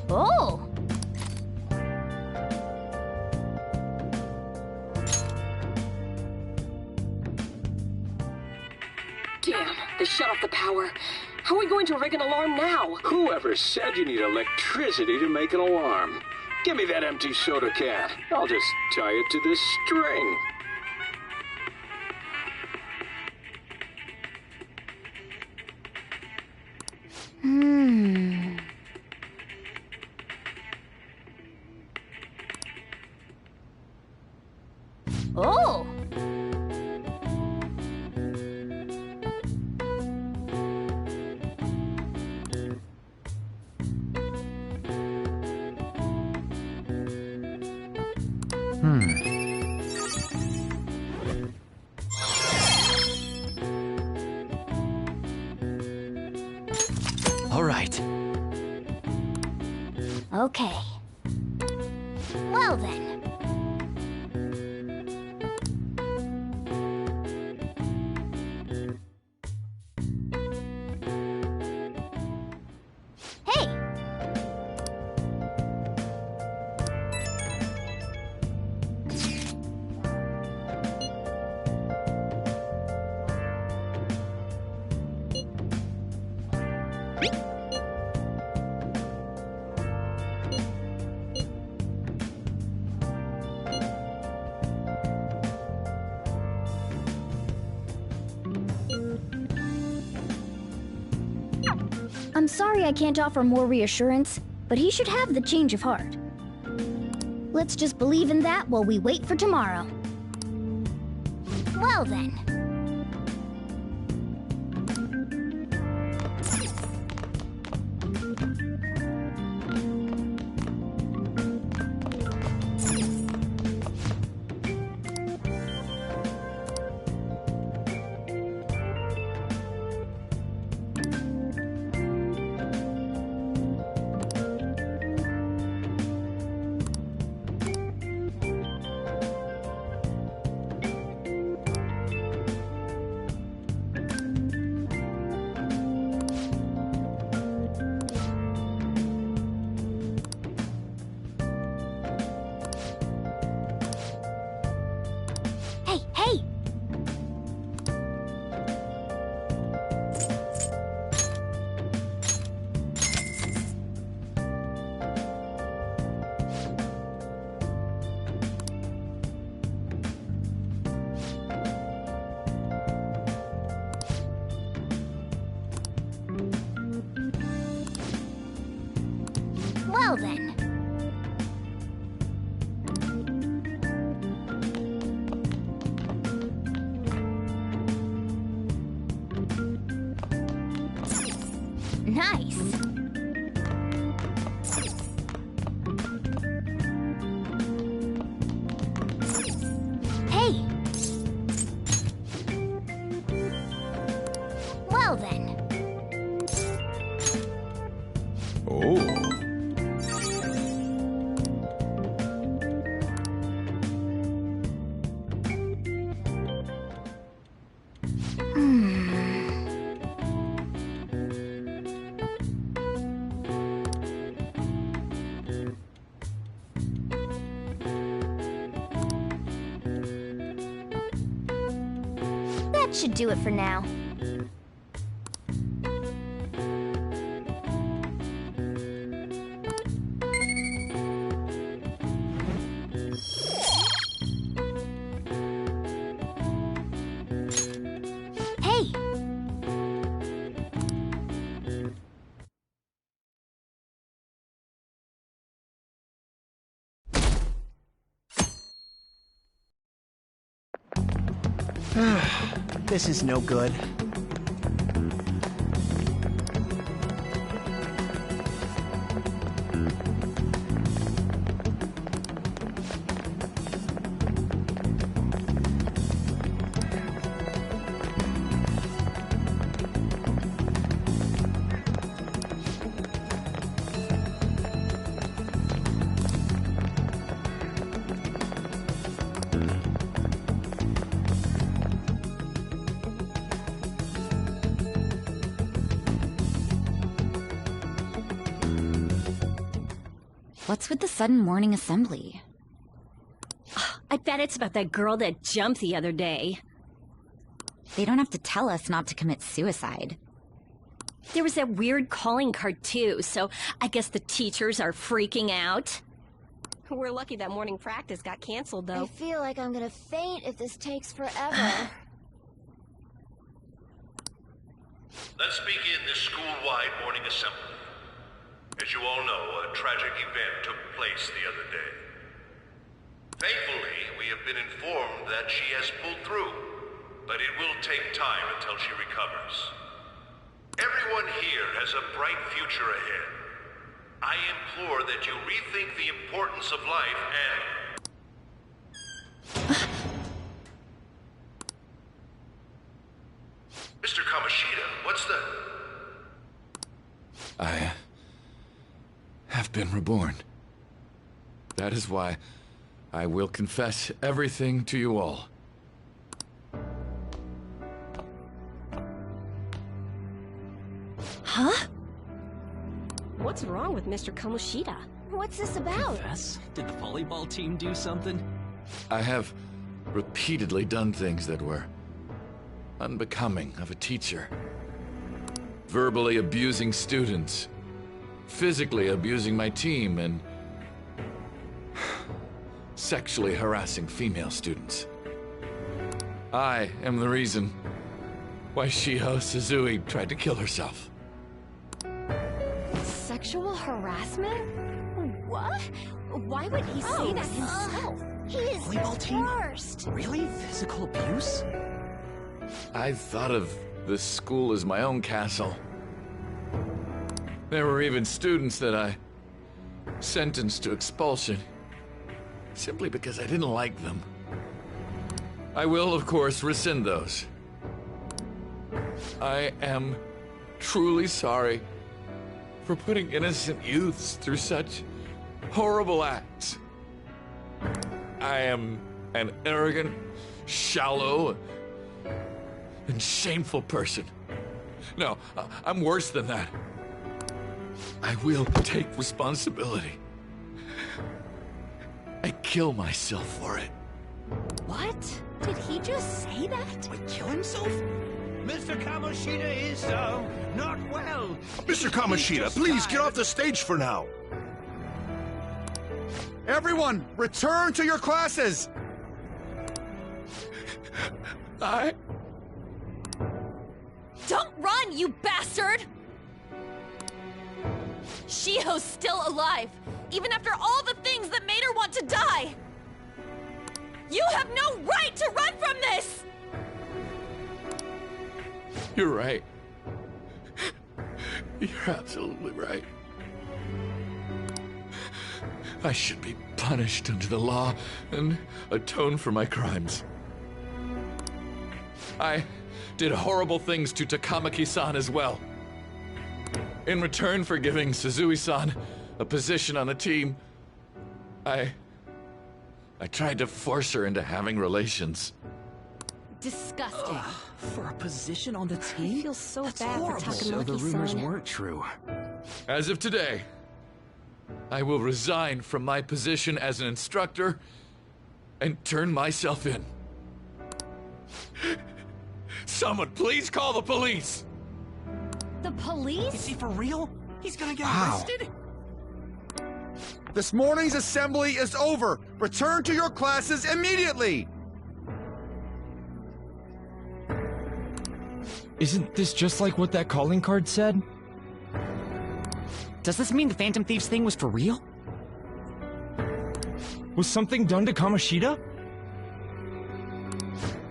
Oh! Damn, they shut off the power. How are we going to rig an alarm now? Whoever said you need electricity to make an alarm? Give me that empty soda can. I'll just tie it to this string. Oh! All right. Okay. Well then. Hey! I'm sorry I can't offer more reassurance, but he should have the change of heart. Let's just believe in that while we wait for tomorrow. Well then. Hey, hey! Well then. Nice. Hey. Well then. Oh. That should do it for now. Hey! This is no good. What's with the sudden morning assembly? I bet it's about that girl that jumped the other day. They don't have to tell us not to commit suicide. There was that weird calling card too, so I guess the teachers are freaking out. We're lucky that morning practice got canceled, though. I feel like I'm gonna faint if this takes forever. Let's begin this school-wide morning assembly. As you all know, a tragic event took place the other day. Thankfully, we have been informed that she has pulled through, but it will take time until she recovers. Everyone here has a bright future ahead. I implore that you rethink the importance of life and... Mr. Kamoshida, what's the... I have been reborn. That is why I will confess everything to you all. Huh? What's wrong with Mr. Kamoshida? What's this about? Confess? Did the volleyball team do something? I have repeatedly done things that were unbecoming of a teacher. Verbally abusing students, physically abusing my team, and sexually harassing female students. I am the reason why Shiho Suzui tried to kill herself. Sexual harassment? What? Why would he say that himself? He is Volleyball the team? worst. Really? Physical abuse? I thought of this school as my own castle. There were even students that I sentenced to expulsion simply because I didn't like them. I will, of course, rescind those. I am truly sorry for putting innocent youths through such horrible acts. I am an arrogant, shallow, and shameful person. No, I'm worse than that. I will take responsibility. I kill myself for it. What? Did he just say that? Wait, kill himself? Mr. Kamoshida is, not well. Mr. Kamoshida, please get off the stage for now. Everyone, return to your classes! Don't run, you bastard! Shiho's still alive, even after all the things that made her want to die! You have no right to run from this! You're right. You're absolutely right. I should be punished under the law and atone for my crimes. I did horrible things to Takamaki-san as well. In return for giving Suzui-san a position on the team, I tried to force her into having relations. Disgusting. For a position on the I team? feel so That's bad horrible. for So the rumors Takamaki-san. weren't true. As of today, I will resign from my position as an instructor and turn myself in. Someone please call the police! The police? Is he for real? He's gonna get Wow. arrested? This morning's assembly is over. Return to your classes immediately! Isn't this just like what that calling card said? Does this mean the Phantom Thieves thing was for real? Was something done to Kamoshida?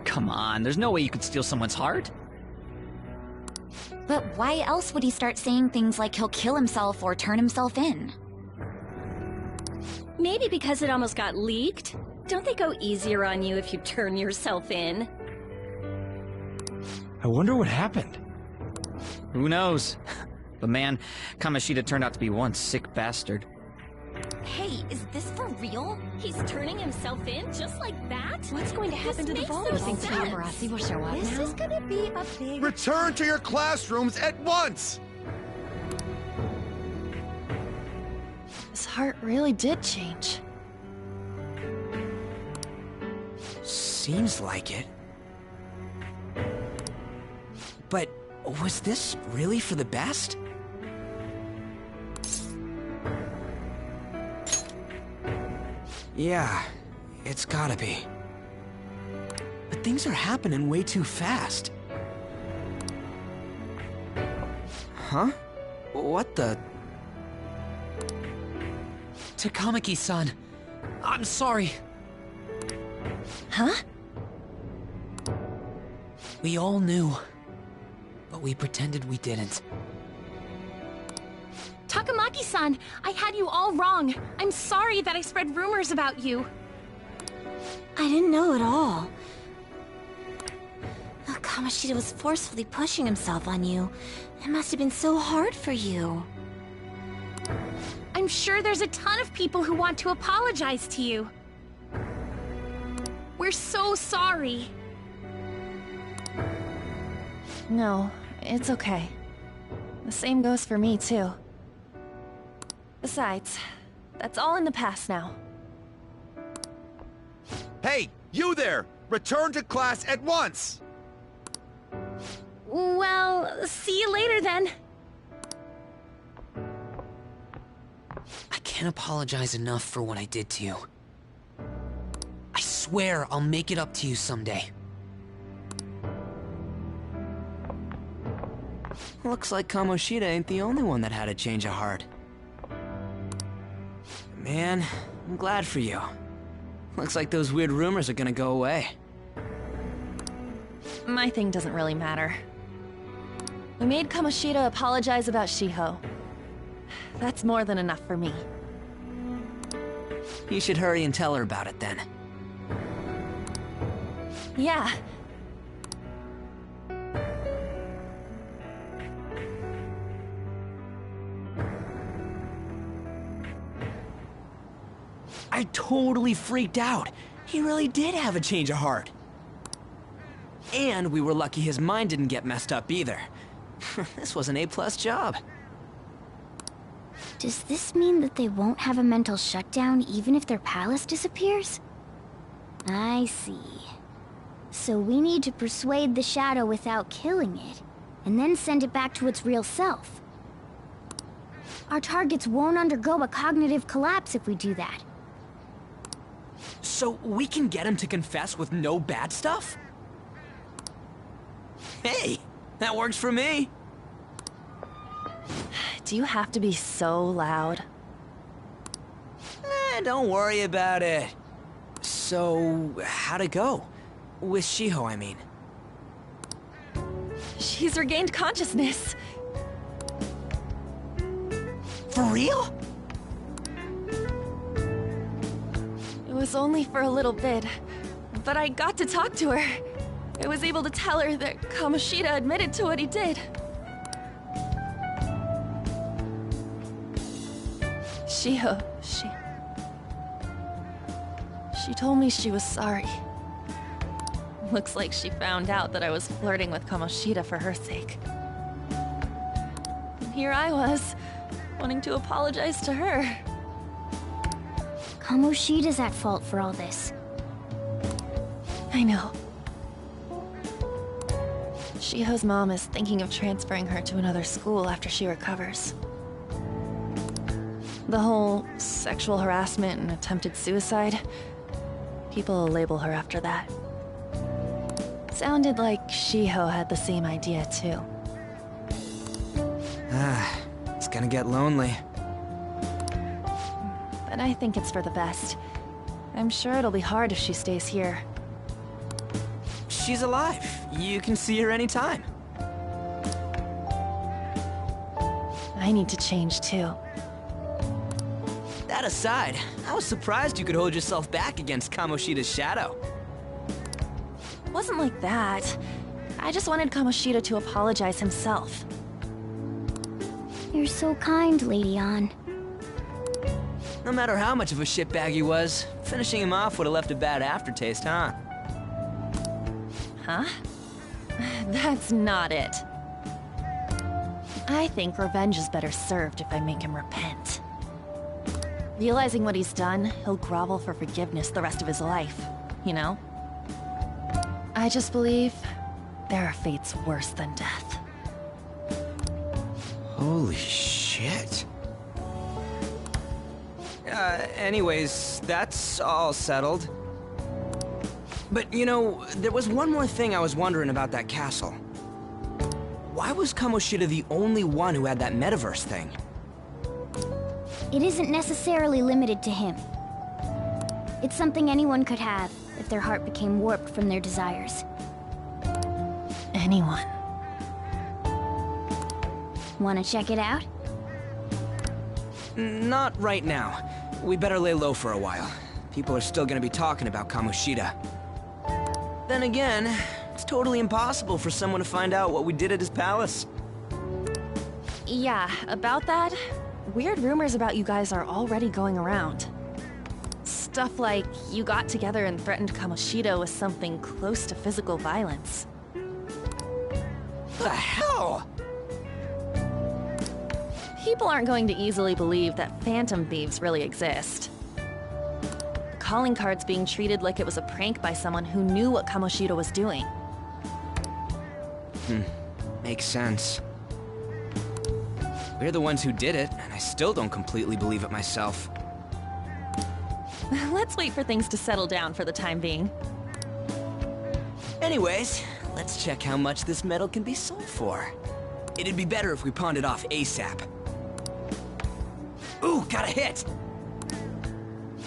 Come on, there's no way you could steal someone's heart. But why else would he start saying things like he'll kill himself or turn himself in? Maybe because it almost got leaked. Don't they go easier on you if you turn yourself in? I wonder what happened. Who knows? But man, Kamoshida turned out to be one sick bastard. Hey, is this for real? He's turning himself in just like that? What's going to happen to the volleyball You team? think Paparazzi will show up This is gonna be a big... Return to your classrooms at once! His heart really did change. Seems like it. But was this really for the best? Yeah, it's gotta be. But things are happening way too fast. Huh? What the? Takamaki-san, I'm sorry. Huh? We all knew, but we pretended we didn't. Takamaki-san, I had you all wrong. I'm sorry that I spread rumors about you. I didn't know at all. Kamoshida was forcefully pushing himself on you. It must have been so hard for you. I'm sure there's a ton of people who want to apologize to you. We're so sorry. No, it's okay. The same goes for me, too. Besides, that's all in the past now. Hey, you there! Return to class at once! Well, see you later then. I can't apologize enough for what I did to you. I swear I'll make it up to you someday. Looks like Kamoshida ain't the only one that had a change of heart. Man, I'm glad for you. Looks like those weird rumors are gonna go away. My thing doesn't really matter. We made Kamoshida apologize about Shiho. That's more than enough for me. You should hurry and tell her about it then. Yeah. I totally freaked out. He really did have a change of heart. And we were lucky his mind didn't get messed up either. This was an A+ job. Does this mean that they won't have a mental shutdown even if their palace disappears? I see. So we need to persuade the shadow without killing it, and then send it back to its real self. Our targets won't undergo a cognitive collapse if we do that. So we can get him to confess with no bad stuff? Hey, that works for me. Do you have to be so loud? Don't worry about it. So, how'd it go? With Shiho, I mean. She's regained consciousness. For real? It was only for a little bit, but I got to talk to her. I was able to tell her that Kamoshida admitted to what he did. Shiho, she told me she was sorry. Looks like she found out that I was flirting with Kamoshida for her sake. And here I was, wanting to apologize to her. Kamoshida's at fault for all this. I know. Shiho's mom is thinking of transferring her to another school after she recovers. The whole sexual harassment and attempted suicide, people will label her after that. Sounded like Shiho had the same idea too. It's gonna get lonely. But I think it's for the best. I'm sure it'll be hard if she stays here. She's alive. You can see her anytime. I need to change too. That aside, I was surprised you could hold yourself back against Kamoshida's shadow. It wasn't like that. I just wanted Kamoshida to apologize himself. You're so kind, Lady Ann. No matter how much of a shitbag he was, finishing him off would have left a bad aftertaste, huh? Huh? That's not it. I think revenge is better served if I make him repent. Realizing what he's done, he'll grovel for forgiveness the rest of his life, you know? I just believe there are fates worse than death. Holy shit. Anyways, that's all settled. But, you know, there was one more thing I was wondering about that castle. Why was Kamoshida the only one who had that metaverse thing? It isn't necessarily limited to him. It's something anyone could have if their heart became warped from their desires. Anyone. Wanna check it out? Not right now. We better lay low for a while. People are still gonna be talking about Kamoshida. Then again, it's totally impossible for someone to find out what we did at his palace. Yeah, about that, weird rumors about you guys are already going around. Stuff like you got together and threatened Kamoshida with something close to physical violence. The hell? People aren't going to easily believe that phantom thieves really exist. The calling card's being treated like it was a prank by someone who knew what Kamoshida was doing. Makes sense. We're the ones who did it, and I still don't completely believe it myself. Let's wait for things to settle down for the time being. Anyways, let's check how much this metal can be sold for. It'd be better if we pawned it off ASAP. Ooh, got a hit!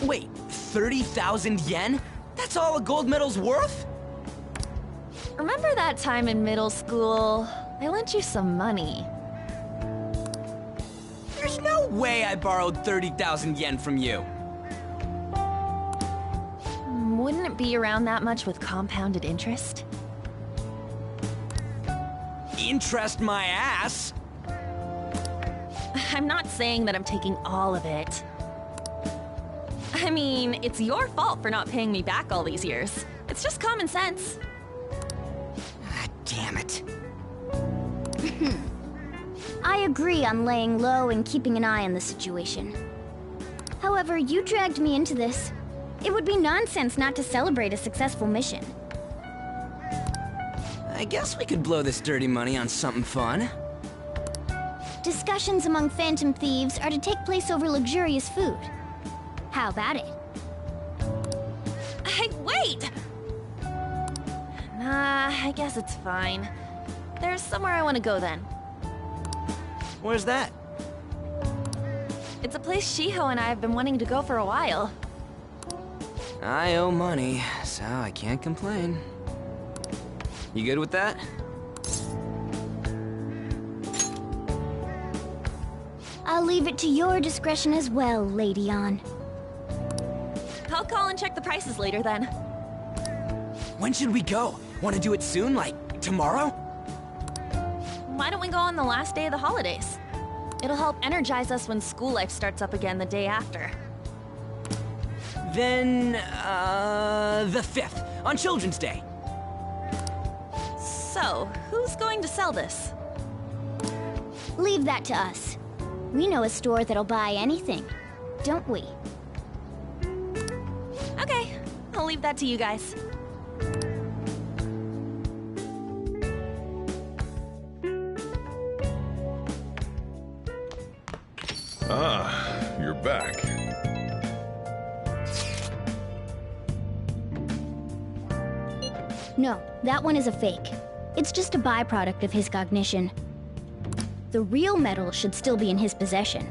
Wait, 30,000 yen? That's all a gold medal's worth? Remember that time in middle school? I lent you some money. There's no way I borrowed 30,000 yen from you. Wouldn't it be around that much with compounded interest? Interest my ass! I'm not saying that I'm taking all of it. I mean, it's your fault for not paying me back all these years. It's just common sense. Ah, damn it. I agree on laying low and keeping an eye on the situation. However, you dragged me into this. It would be nonsense not to celebrate a successful mission. I guess we could blow this dirty money on something fun. Discussions among phantom thieves are to take place over luxurious food. How about it? Hey, wait! Nah, I guess it's fine. There's somewhere I want to go then. Where's that? It's a place Shiho and I have been wanting to go for a while. I owe money, so I can't complain. You good with that? I'll leave it to your discretion as well, Lady On. I'll call and check the prices later then. When should we go? Want to do it soon, like tomorrow? Why don't we go on the last day of the holidays? It'll help energize us when school life starts up again the day after. Then, the 5th, on Children's Day. So, who's going to sell this? Leave that to us. We know a store that'll buy anything, don't we? Okay, I'll leave that to you guys. Ah, you're back. No, that one is a fake. It's just a byproduct of his cognition. The real metal should still be in his possession.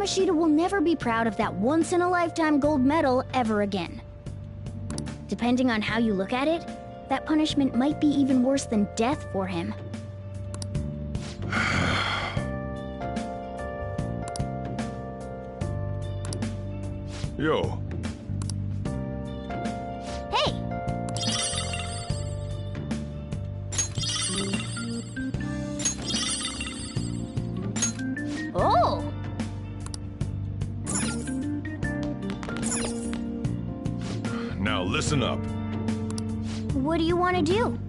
Kamoshida will never be proud of that once-in-a-lifetime gold medal ever again. Depending on how you look at it, that punishment might be even worse than death for him. Yo. Hey! Oh! Now listen up. What do you want to do?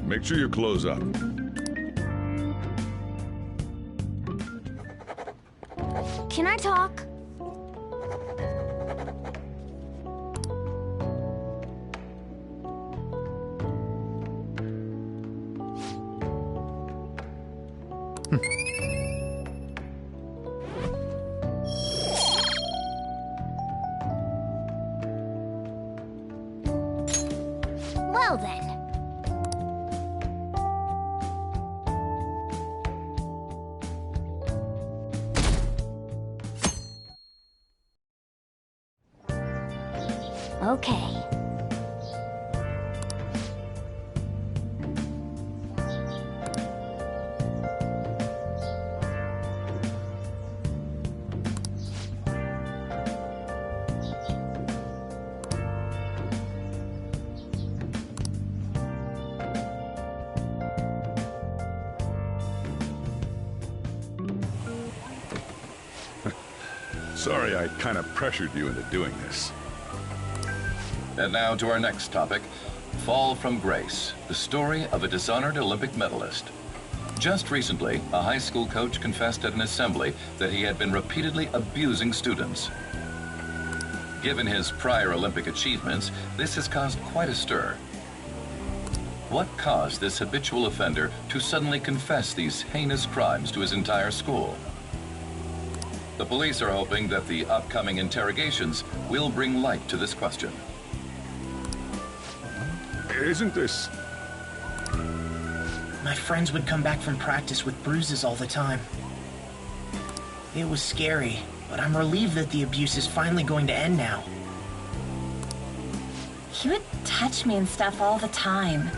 Make sure you close up. Can I talk? Well then. Okay. Sorry I kind of pressured you into doing this. And now to our next topic, Fall from Grace, the story of a dishonored Olympic medalist. Just recently, a high school coach confessed at an assembly that he had been repeatedly abusing students. Given his prior Olympic achievements, this has caused quite a stir. What caused this habitual offender to suddenly confess these heinous crimes to his entire school? The police are hoping that the upcoming interrogations will bring light to this question. Isn't this... My friends would come back from practice with bruises all the time. It was scary, but I'm relieved that the abuse is finally going to end now. He would touch me and stuff all the time.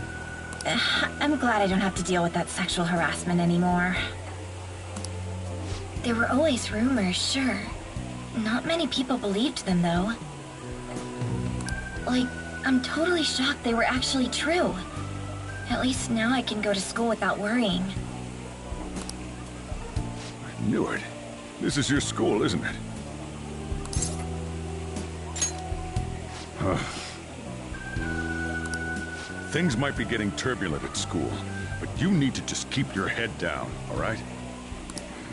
I'm glad I don't have to deal with that sexual harassment anymore. There were always rumors, sure. Not many people believed them, though. Like, I'm totally shocked they were actually true. At least now I can go to school without worrying. I knew it. This is your school, isn't it? Things might be getting turbulent at school, but you need to just keep your head down, all right?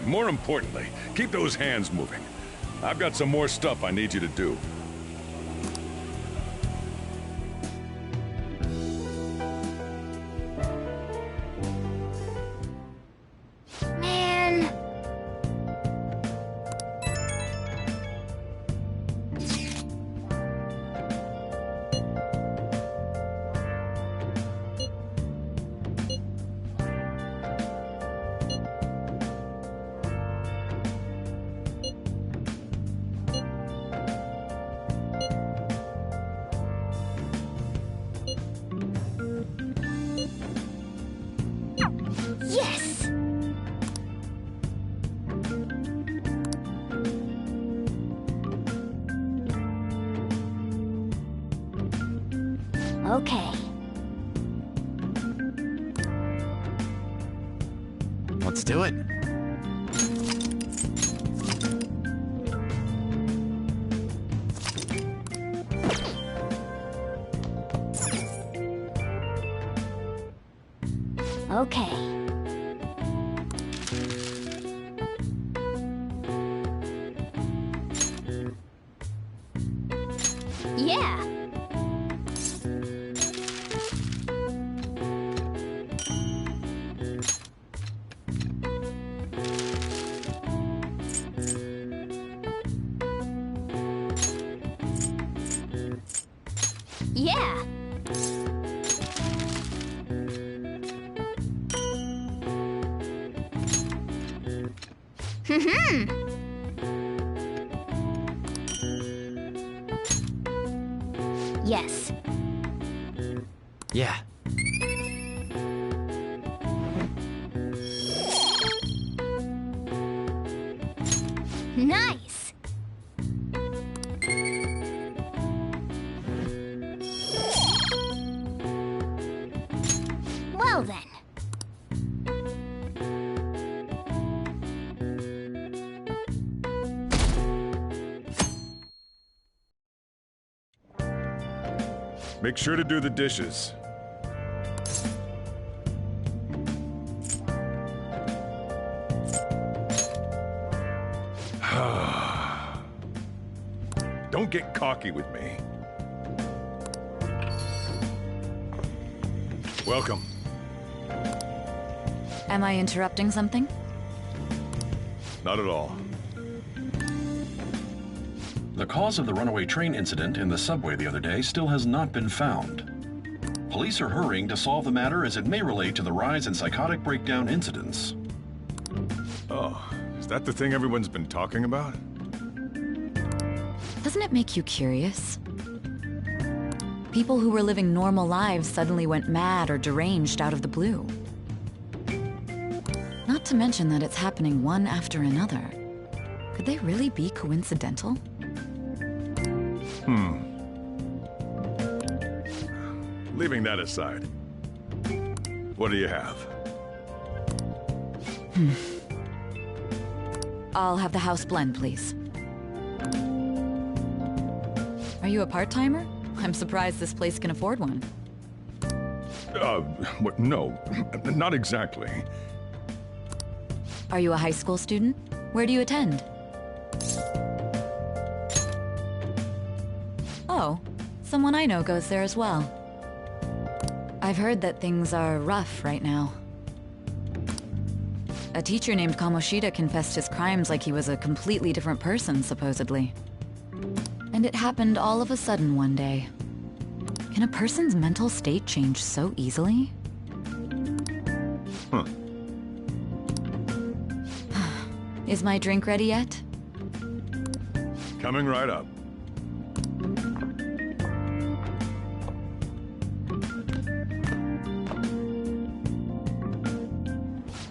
More importantly, keep those hands moving. I've got some more stuff I need you to do. Man. Yes! Okay. Let's do it. Okay. Yeah. Yeah. Yes. Yeah. Nice! Well then. Make sure to do the dishes. Don't get cocky with me. Welcome. Am I interrupting something? Not at all. The cause of the runaway train incident in the subway the other day still has not been found. Police are hurrying to solve the matter as it may relate to the rise in psychotic breakdown incidents. Oh, is that the thing everyone's been talking about? Doesn't it make you curious? People who were living normal lives suddenly went mad or deranged out of the blue. Not to mention that it's happening one after another. Could they really be coincidental? Leaving that aside, what do you have? I'll have the house blend, please. Are you a part-timer? I'm surprised this place can afford one. No, not exactly. Are you a high school student? Where do you attend? Oh, someone I know goes there as well. I've heard that things are rough right now. A teacher named Kamoshida confessed his crimes like he was a completely different person, supposedly. And it happened all of a sudden one day. Can a person's mental state change so easily? Huh. Is my drink ready yet? Coming right up.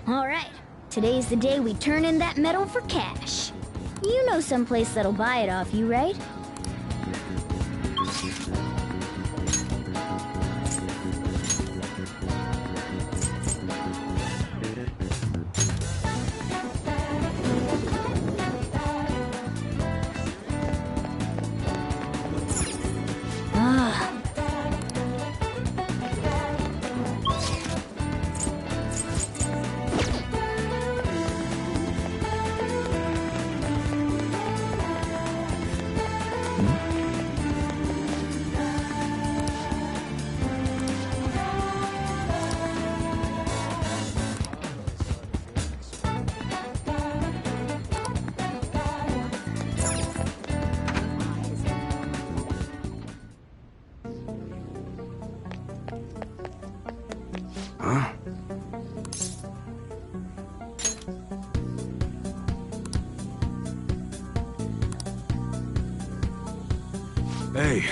All right. Today's the day we turn in that medal for cash. You know someplace that'll buy it off you, right? Hey.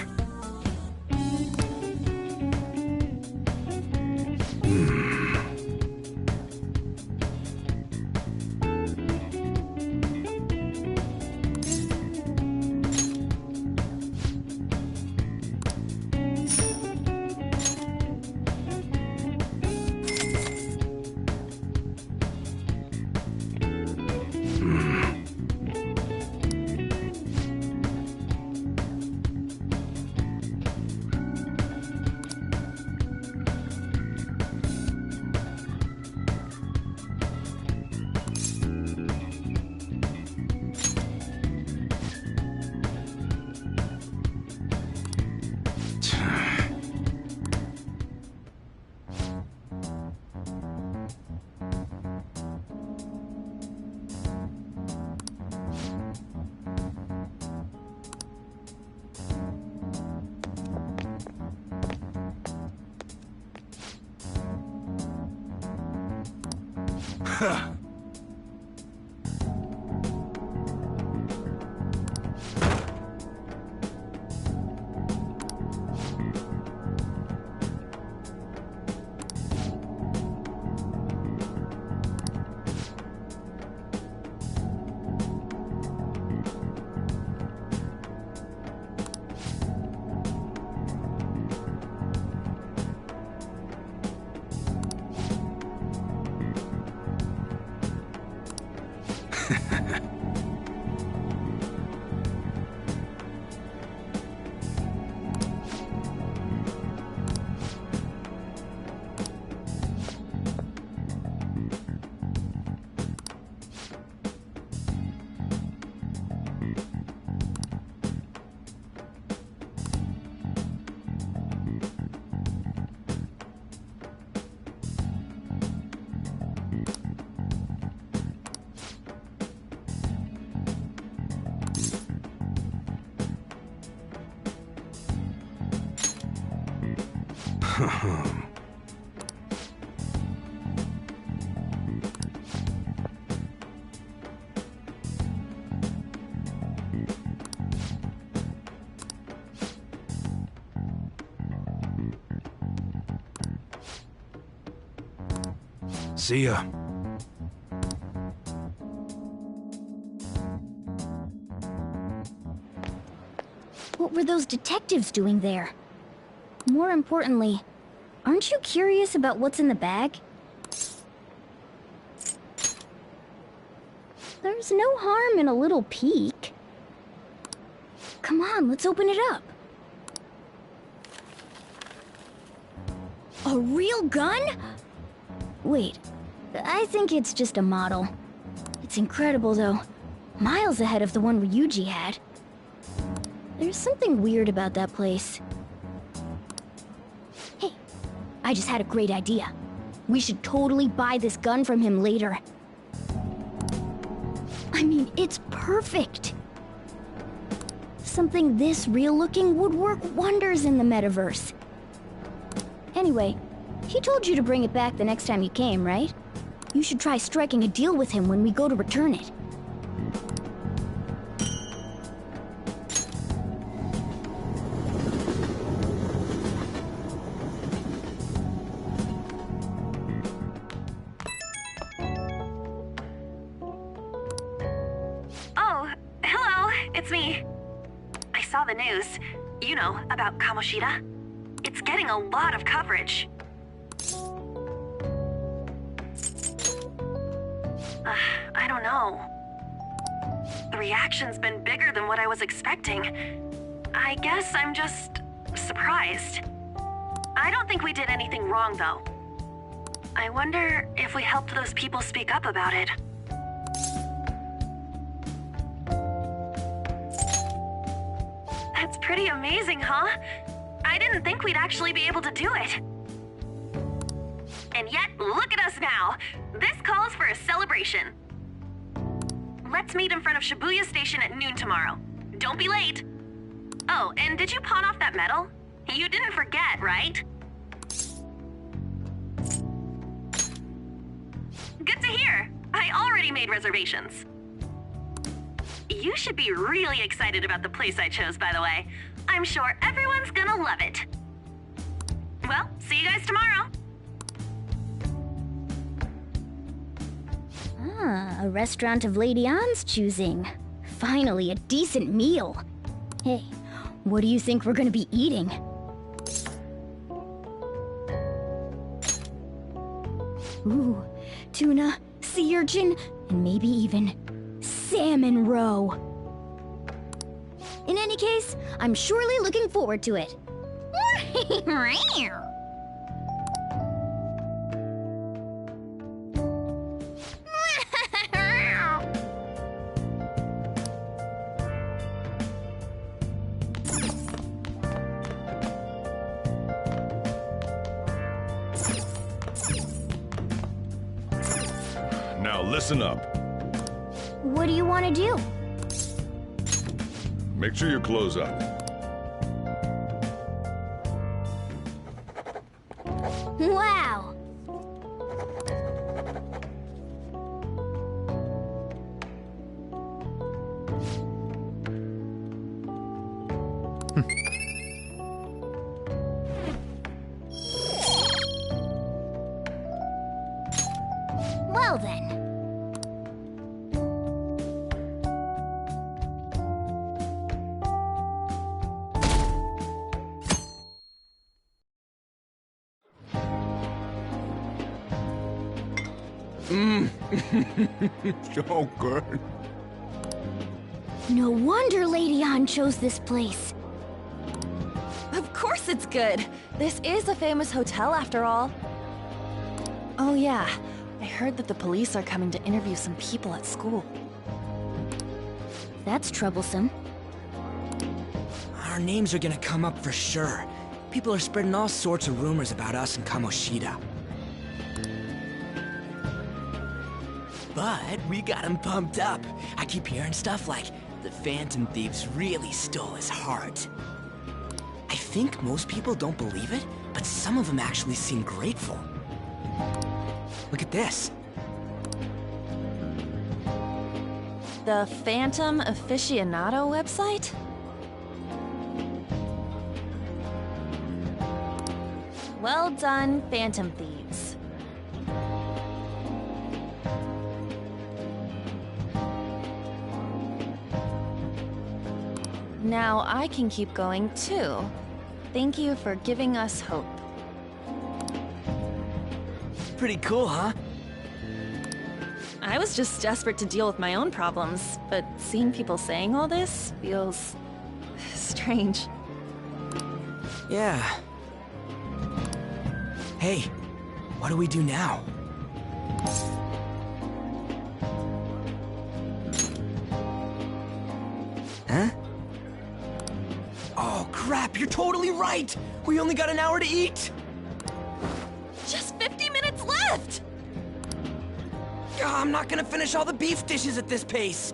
See ya. What were those detectives doing there? More importantly, aren't you curious about what's in the bag? There's no harm in a little peek. Come on, let's open it up. A real gun? Wait, I think it's just a model. It's incredible, though. Miles ahead of the one Ryuji had. There's something weird about that place. Hey, I just had a great idea. We should totally buy this gun from him later. I mean, it's perfect. Something this real-looking would work wonders in the metaverse. Anyway, he told you to bring it back the next time you came, right? You should try striking a deal with him when we go to return it. Oh, hello, it's me. I saw the news, you know, about Kamoshida. It's getting a lot of coverage. I don't know. The reaction's been bigger than what I was expecting. I guess I'm just surprised. I don't think we did anything wrong, though. I wonder if we helped those people speak up about it. That's pretty amazing, huh? I didn't think we'd actually be able to do it. And yet, look at us now. This calls for a celebration. Let's meet in front of Shibuya Station at noon tomorrow. Don't be late. Oh, and did you pawn off that medal? You didn't forget, right? Good to hear. I already made reservations. You should be really excited about the place I chose, by the way. I'm sure everyone's gonna love it. Well, see you guys tomorrow. Ah, a restaurant of Lady Ann's choosing. Finally, a decent meal. Hey, what do you think we're gonna be eating? Ooh, tuna, sea urchin, and maybe even salmon roe. In any case, I'm surely looking forward to it. Now listen up. What do you want to do? Make sure you close up. Wow! Well then. So good. No wonder Lady Han chose this place. Of course it's good. This is a famous hotel after all. Oh yeah, I heard that the police are coming to interview some people at school. That's troublesome. Our names are gonna come up for sure. People are spreading all sorts of rumors about us and Kamoshida. But we got him pumped up. I keep hearing stuff like, the Phantom Thieves really stole his heart. I think most people don't believe it, but some of them actually seem grateful. Look at this. The Phantom Aficionado website? Well done, Phantom Thieves. Now I can keep going too. Thank you for giving us hope. Pretty cool, huh? I was just desperate to deal with my own problems, but seeing people saying all this feels strange. Yeah. Hey, what do we do now? Huh? Oh crap, you're totally right! We only got an hour to eat! Just 50 minutes left! I'm not gonna finish all the beef dishes at this pace!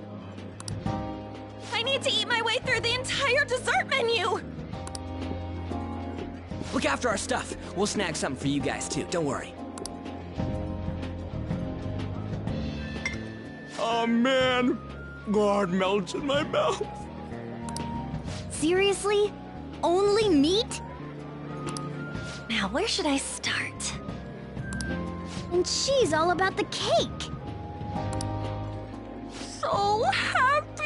I need to eat my way through the entire dessert menu! Look after our stuff. We'll snag something for you guys too, don't worry. Oh man, God melts in my mouth. Seriously? Only meat? Now, where should I start? And she's all about the cake. So happy!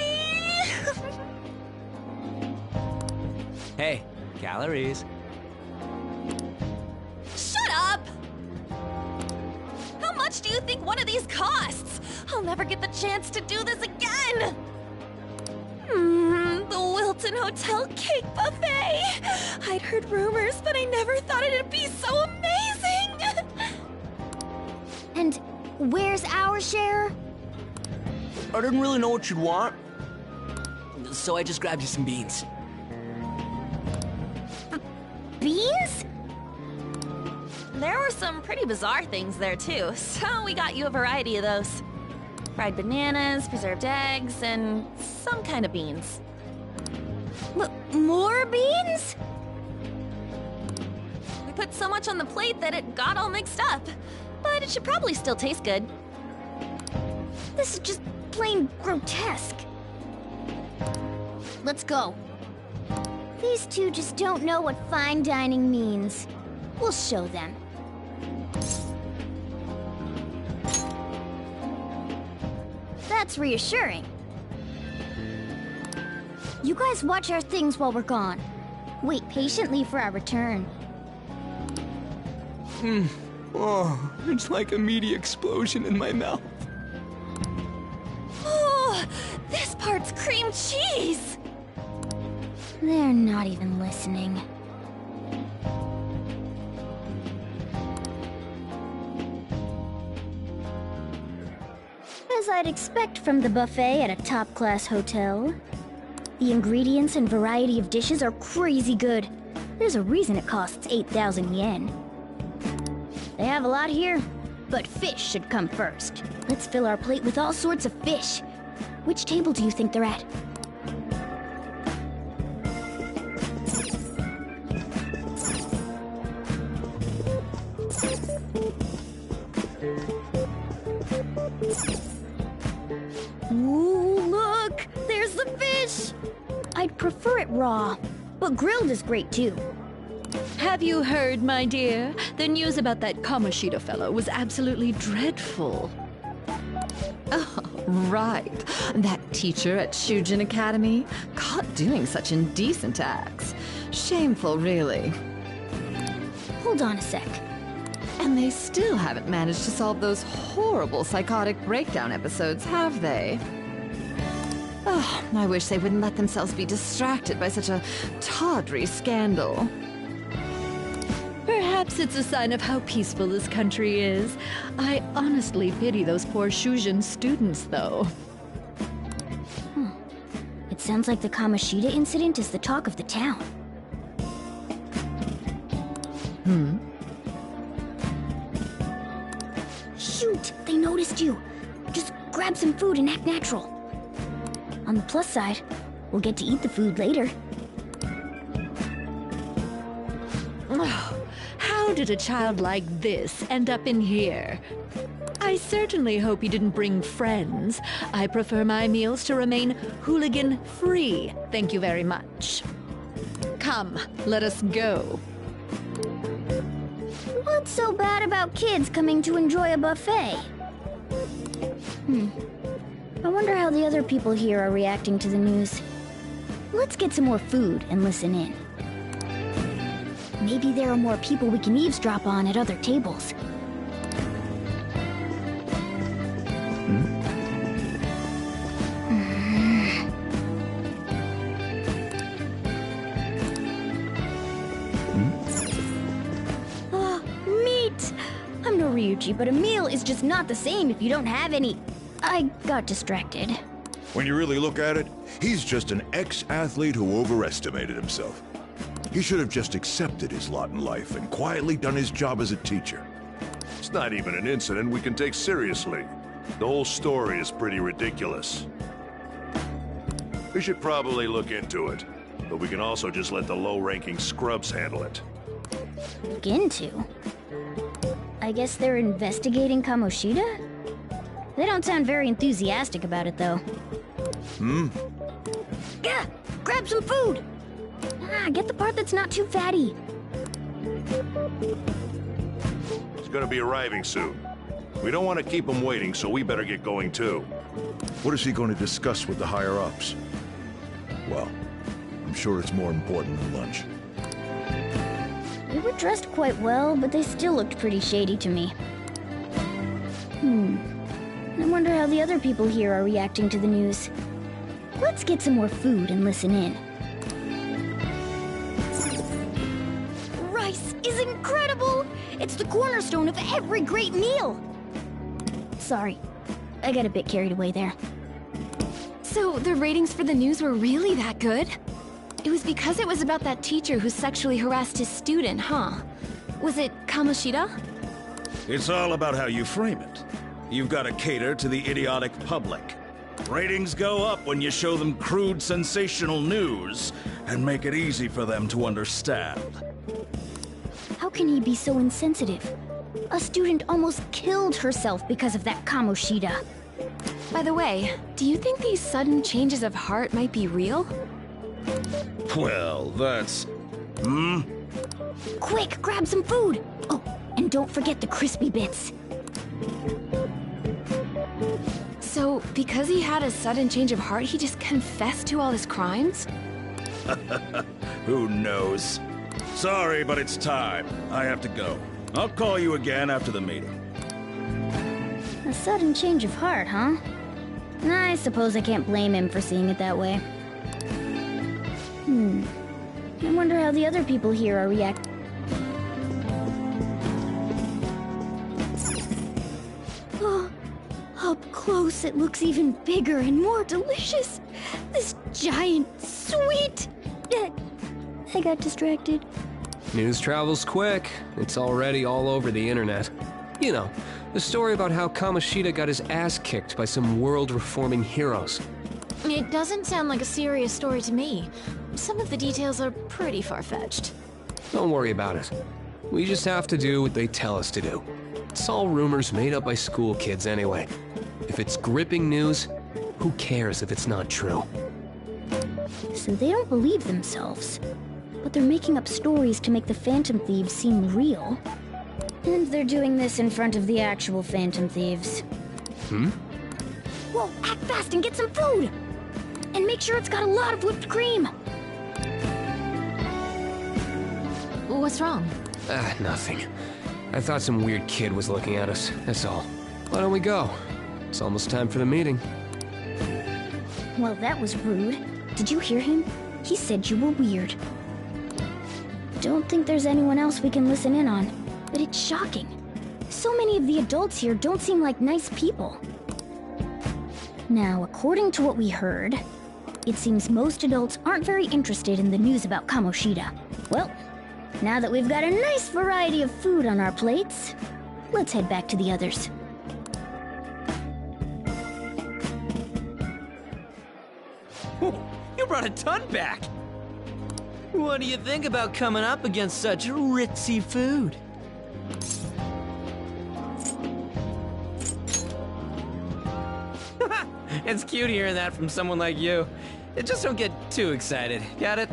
Hey, calories. Shut up! How much do you think one of these costs? I'll never get the chance to do this again! The Wilton Hotel Cake Buffet! I'd heard rumors, but I never thought it'd be so amazing! And where's our share? I didn't really know what you'd want, so I just grabbed you some beans. Beans? There were some pretty bizarre things there too, so we got you a variety of those. Fried bananas, preserved eggs, and some kind of beans. More beans? We put so much on the plate that it got all mixed up, but it should probably still taste good. This is just plain grotesque. Let's go. These two just don't know what fine dining means. We'll show them. That's reassuring. You guys watch our things while we're gone. Wait patiently for our return. Oh, it's like a meaty explosion in my mouth. Oh, this part's cream cheese! They're not even listening. As I'd expect from the buffet at a top-class hotel. The ingredients and variety of dishes are crazy good. There's a reason it costs 8,000 yen. They have a lot here, but fish should come first. Let's fill our plate with all sorts of fish. Which table do you think they're at? Ooh, look! There's the fish! I'd prefer it raw, but grilled is great too. Have you heard, my dear? The news about that Kamoshida fellow was absolutely dreadful. Oh, right. That teacher at Shujin Academy? Caught doing such indecent acts. Shameful, really. Hold on a sec. And they still haven't managed to solve those horrible psychotic breakdown episodes, have they? Oh, I wish they wouldn't let themselves be distracted by such a tawdry scandal. Perhaps it's a sign of how peaceful this country is. I honestly pity those poor Shujin students, though. It sounds like the Kamoshida incident is the talk of the town. Shoot! They noticed you! Just grab some food and act natural. On the plus side, we'll get to eat the food later. Oh, how did a child like this end up in here? I certainly hope you didn't bring friends. I prefer my meals to remain hooligan-free. Thank you very much. Come, let us go. What's so bad about kids coming to enjoy a buffet? I wonder how the other people here are reacting to the news. Let's get some more food and listen in. Maybe there are more people we can eavesdrop on at other tables. Meat! I'm no Ryuji, but a meal is just not the same if you don't have any. I got distracted. When you really look at it, he's just an ex-athlete who overestimated himself. He should have just accepted his lot in life and quietly done his job as a teacher. It's not even an incident we can take seriously. The whole story is pretty ridiculous. We should probably look into it, but we can also just let the low-ranking scrubs handle it. Look into? I guess they're investigating Kamoshida? They don't sound very enthusiastic about it, though. Yeah, grab some food! Get the part that's not too fatty. He's gonna be arriving soon. We don't want to keep him waiting, so we better get going too. What is he going to discuss with the higher-ups? Well, I'm sure it's more important than lunch. They were dressed quite well, but they still looked pretty shady to me. I wonder how the other people here are reacting to the news. Let's get some more food and listen in. Rice is incredible! It's the cornerstone of every great meal! Sorry, I got a bit carried away there. So the ratings for the news were really that good? It was because it was about that teacher who sexually harassed his student, huh? Was it Kamoshida? It's all about how you frame it. You've got to cater to the idiotic public. Ratings go up when you show them crude, sensational news and make it easy for them to understand. How can he be so insensitive? A student almost killed herself because of that Kamoshida. By the way, do you think these sudden changes of heart might be real? Well, that's... Quick, grab some food! Oh, and don't forget the crispy bits. So, because he had a sudden change of heart, he just confessed to all his crimes? Who knows? Sorry, but it's time. I have to go. I'll call you again after the meeting. A sudden change of heart, huh? I suppose I can't blame him for seeing it that way. I wonder how the other people here are reacting. Oh, up close it looks even bigger and more delicious. This giant sweet... I got distracted. News travels quick. It's already all over the internet. You know, the story about how Kamoshida got his ass kicked by some world-reforming heroes. It doesn't sound like a serious story to me. Some of the details are pretty far-fetched. Don't worry about it. We just have to do what they tell us to do. It's all rumors made up by school kids anyway. If it's gripping news, who cares if it's not true? So they don't believe themselves. But they're making up stories to make the Phantom Thieves seem real. And they're doing this in front of the actual Phantom Thieves. Whoa, act fast and get some food! And make sure it's got a lot of whipped cream! What's wrong? Nothing. I thought some weird kid was looking at us, that's all. Why don't we go? It's almost time for the meeting. Well, that was rude. Did you hear him? He said you were weird. Don't think there's anyone else we can listen in on, but it's shocking. So many of the adults here don't seem like nice people. Now, according to what we heard, it seems most adults aren't very interested in the news about Kamoshida. Well, now that we've got a nice variety of food on our plates, let's head back to the others. You brought a ton back! What do you think about coming up against such ritzy food? It's cute hearing that from someone like you. Just don't get too excited, got it?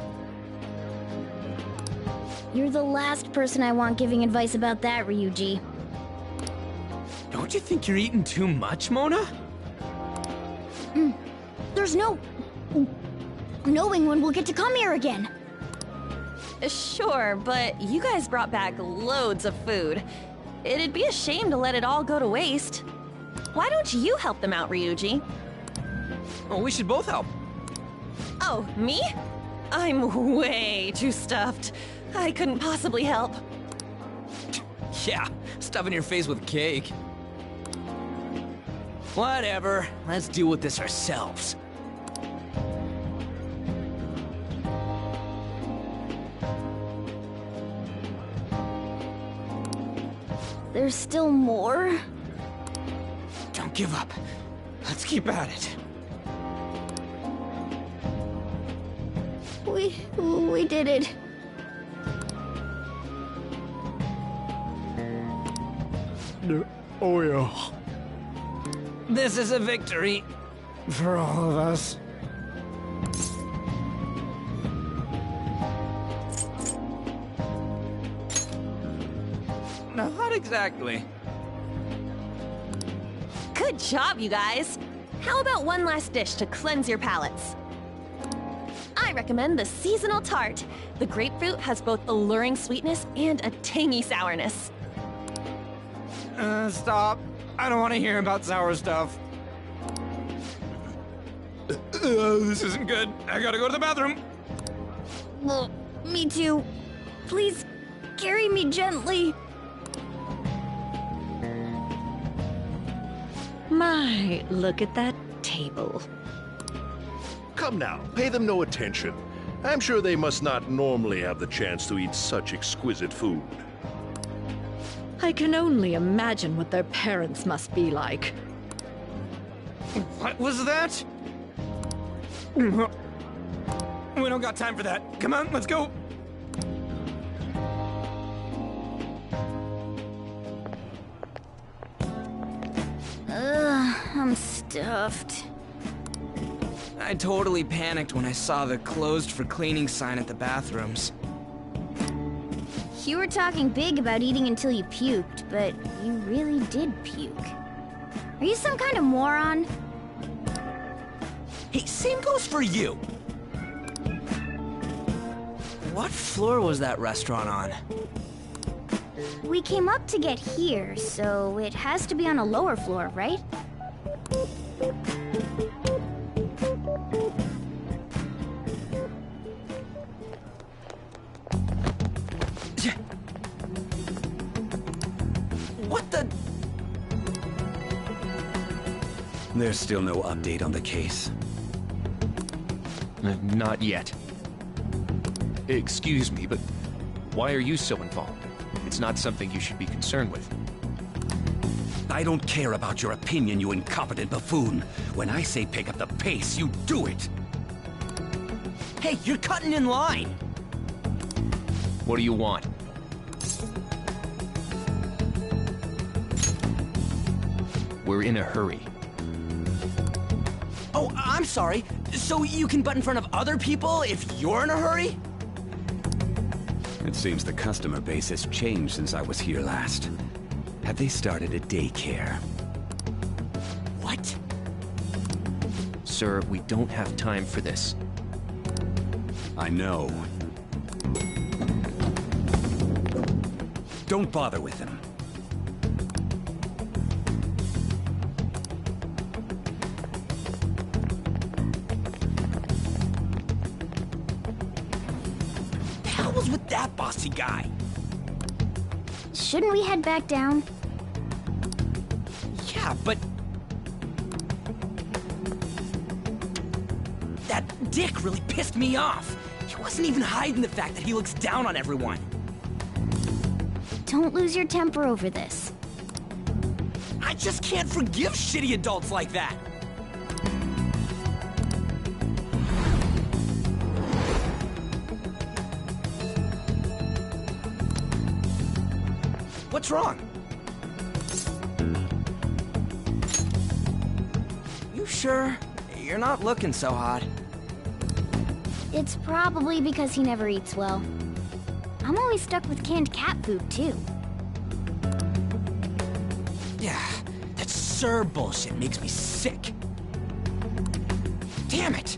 You're the last person I want giving advice about that, Ryuji. Don't you think you're eating too much, Mona? There's no knowing when we'll get to come here again. Sure, but you guys brought back loads of food. It'd be a shame to let it all go to waste. Why don't you help them out, Ryuji? Oh, we should both help. Oh, me? I'm way too stuffed. I couldn't possibly help. Yeah, stuffing your face with cake. Whatever, let's deal with this ourselves. There's still more? Don't give up. Let's keep at it. We did it. Oh yeah. This is a victory for all of us. Not exactly. Good job, you guys. How about one last dish to cleanse your palates? I recommend the seasonal tart. The grapefruit has both alluring sweetness and a tangy sourness. Stop. I don't want to hear about sour stuff. This isn't good. I gotta go to the bathroom. Well, me too. Please, carry me gently. My, look at that table. Come now, pay them no attention. I'm sure they must not normally have the chance to eat such exquisite food. I can only imagine what their parents must be like. What was that? We don't got time for that. Come on, let's go. I'm stuffed. I totally panicked when I saw the closed for cleaning sign at the bathrooms. You were talking big about eating until you puked, but you really did puke. Are you some kind of moron? Hey, same goes for you. What floor was that restaurant on? We came up to get here, so it has to be on a lower floor, right? What the? There's still no update on the case. Not yet. Excuse me, but why are you so involved? It's not something you should be concerned with. I don't care about your opinion, you incompetent buffoon. When I say pick up the pace, you do it. Hey, you're cutting in line. What do you want? We're in a hurry. Oh, I'm sorry. So you can butt in front of other people if you're in a hurry? It seems the customer base has changed since I was here last. Have they started a daycare? What? Sir, we don't have time for this. I know. Don't bother with them. hell's with that bossy guy? Shouldn't we head back down? Yeah, but... that dick really pissed me off. He wasn't even hiding the fact that he looks down on everyone. Don't lose your temper over this. I just can't forgive shitty adults like that. What's wrong? You sure? You're not looking so hot. It's probably because he never eats well. I'm always stuck with canned cat food, too. Yeah, that Sir bullshit makes me sick. Damn it!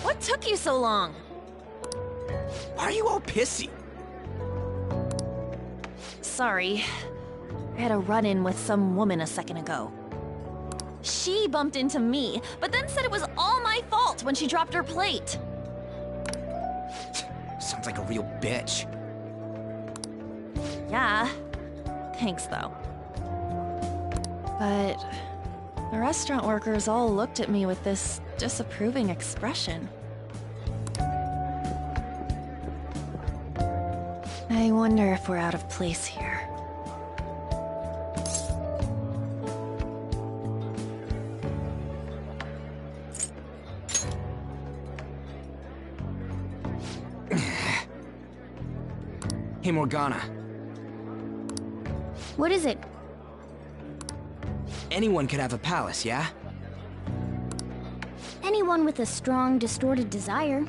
What took you so long? Why are you all pissy? Sorry. I had a run-in with some woman a second ago. She bumped into me, but then said it was all my fault when she dropped her plate. Sounds like a real bitch. Yeah. Thanks, though. But the restaurant workers all looked at me with this disapproving expression. I wonder if we're out of place here. Hey, Morgana. What is it? Anyone could have a palace, yeah? Anyone with a strong, distorted desire.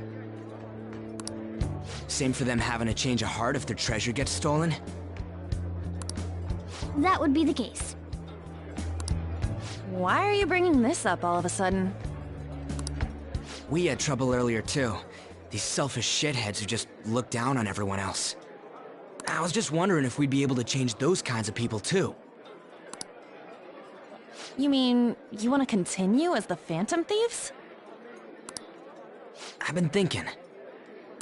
Same for them having a change of heart if their treasure gets stolen? That would be the case. Why are you bringing this up all of a sudden? We had trouble earlier, too. These selfish shitheads who just look down on everyone else. I was just wondering if we'd be able to change those kinds of people, too. You mean, you want to continue as the Phantom Thieves? I've been thinking.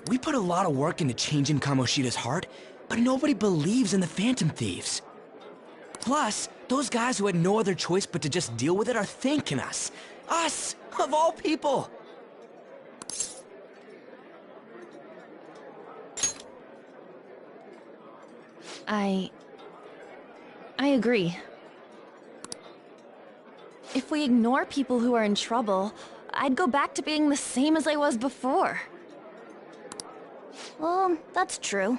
We put a lot of work into changing Kamoshida's heart, but nobody believes in the Phantom Thieves. Plus, those guys who had no other choice but to just deal with it are thanking us. Us, of all people! I agree. If we ignore people who are in trouble, I'd go back to being the same as I was before. Well, that's true.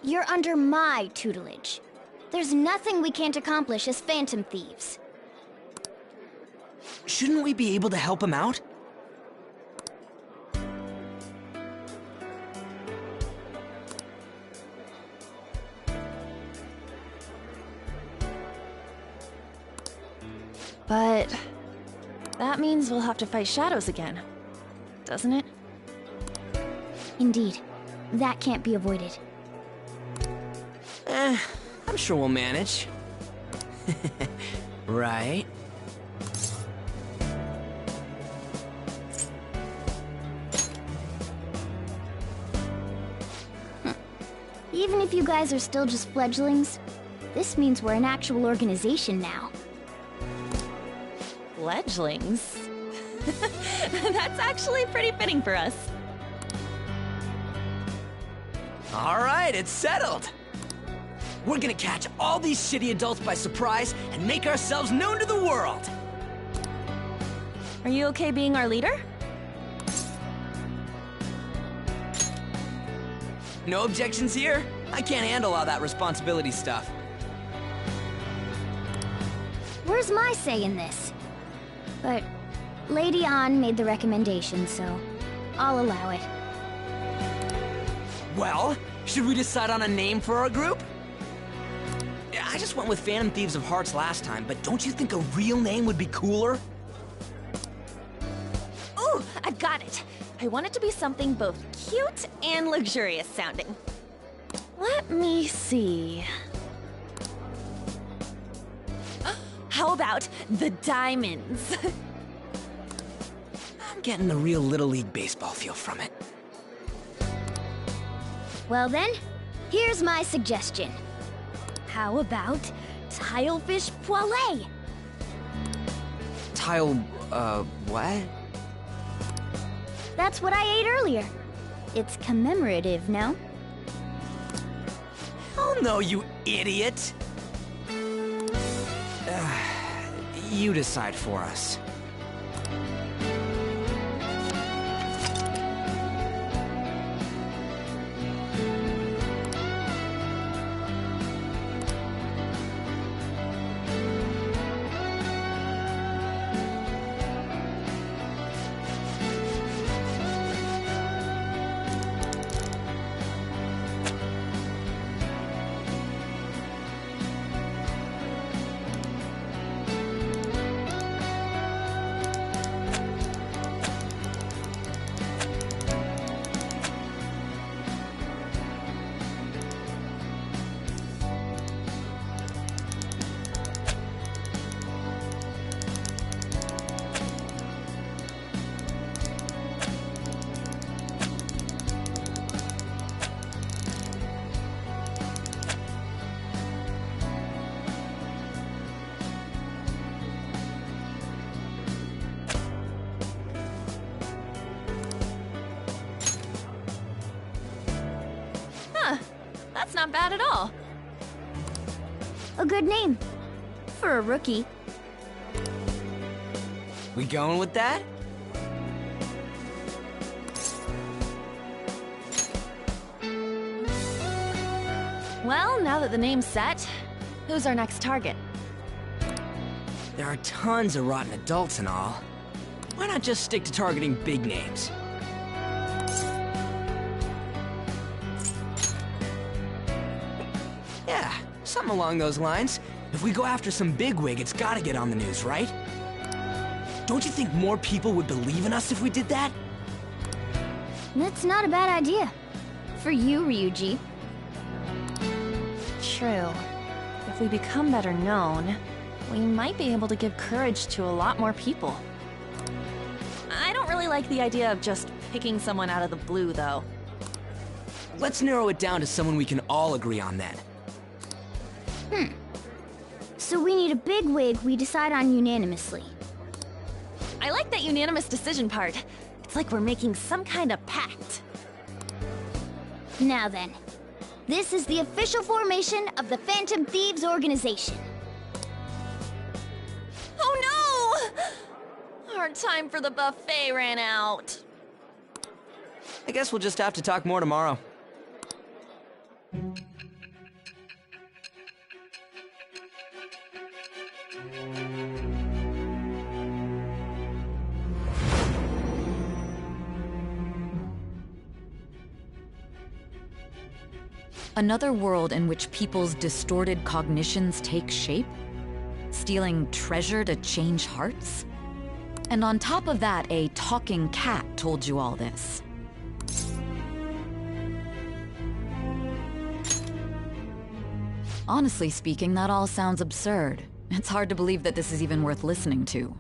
You're under my tutelage. There's nothing we can't accomplish as Phantom Thieves. Shouldn't we be able to help him out? But that means we'll have to fight shadows again, doesn't it? Indeed. That can't be avoided. I'm sure we'll manage. Right? Even if you guys are still just fledglings, this means we're an actual organization now. Fledglings? That's actually pretty fitting for us. Alright, it's settled! We're gonna catch all these shitty adults by surprise and make ourselves known to the world! Are you okay being our leader? No objections here? I can't handle all that responsibility stuff. Where's my say in this? But Lady An made the recommendation, so I'll allow it. Well, should we decide on a name for our group? I just went with Phantom Thieves of Hearts last time, but don't you think a real name would be cooler? Ooh, I've got it! I want it to be something both cute and luxurious sounding. Let me see. How about the diamonds? I'm getting the real Little League baseball feel from it. Well then, here's my suggestion. How about tilefish poêlée? What? That's what I ate earlier. It's commemorative, no? Oh no, you idiot! You decide for us. That's not bad at all. A good name. For a rookie. We going with that? Well, now that the name's set, who's our next target? There are tons of rotten adults and all. Why not just stick to targeting big names? Yeah, something along those lines. If we go after some bigwig, it's gotta get on the news, right? Don't you think more people would believe in us if we did that? That's not a bad idea. For you, Ryuji. True. If we become better known, we might be able to give courage to a lot more people. I don't really like the idea of just picking someone out of the blue, though. Let's narrow it down to someone we can all agree on then. So we need a bigwig we decide on unanimously. I like that unanimous decision part. It's like we're making some kind of pact. Now then, this is the official formation of the Phantom Thieves organization. Oh no! Our time for the buffet ran out. I guess we'll just have to talk more tomorrow. Another world in which people's distorted cognitions take shape? Stealing treasure to change hearts? And on top of that, a talking cat told you all this. Honestly speaking, that all sounds absurd. It's hard to believe that this is even worth listening to.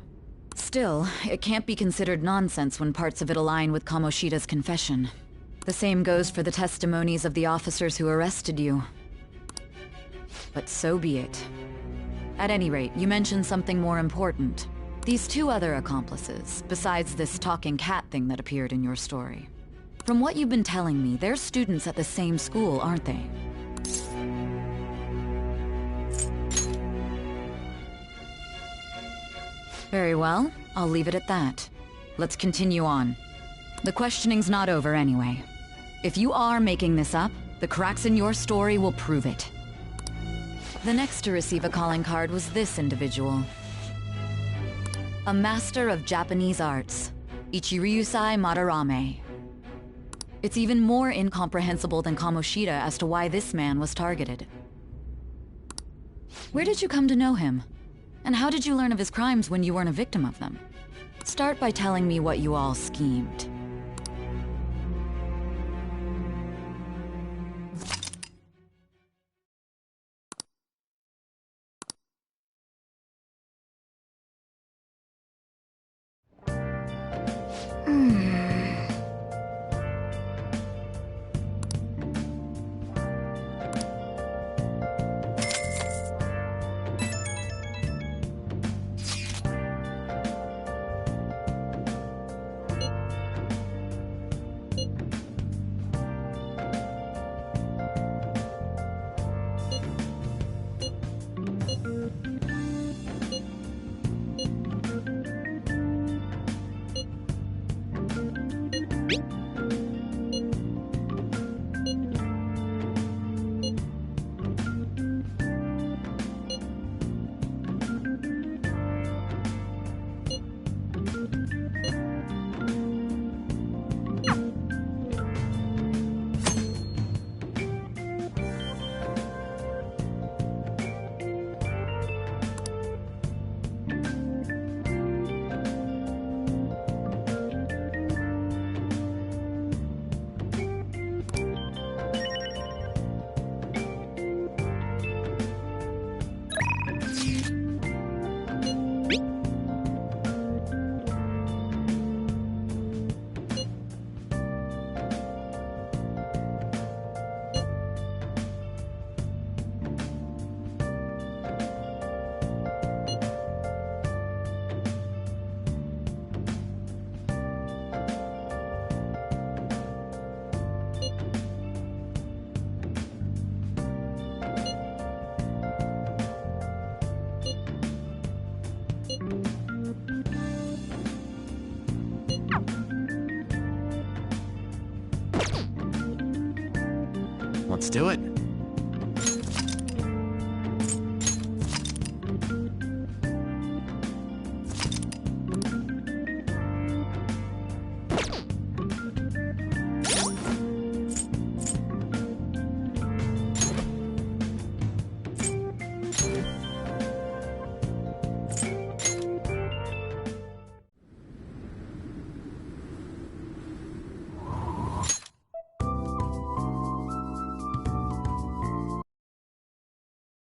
Still, it can't be considered nonsense when parts of it align with Kamoshida's confession. The same goes for the testimonies of the officers who arrested you. But so be it. At any rate, you mentioned something more important. These two other accomplices, besides this talking cat thing that appeared in your story. From what you've been telling me, they're students at the same school, aren't they? Very well, I'll leave it at that. Let's continue on. The questioning's not over anyway. If you are making this up, the cracks in your story will prove it. The next to receive a calling card was this individual. A master of Japanese arts, Ichiryusai Madarame. It's even more incomprehensible than Kamoshida as to why this man was targeted. Where did you come to know him? And how did you learn of his crimes when you weren't a victim of them? Start by telling me what you all schemed. Let's do it.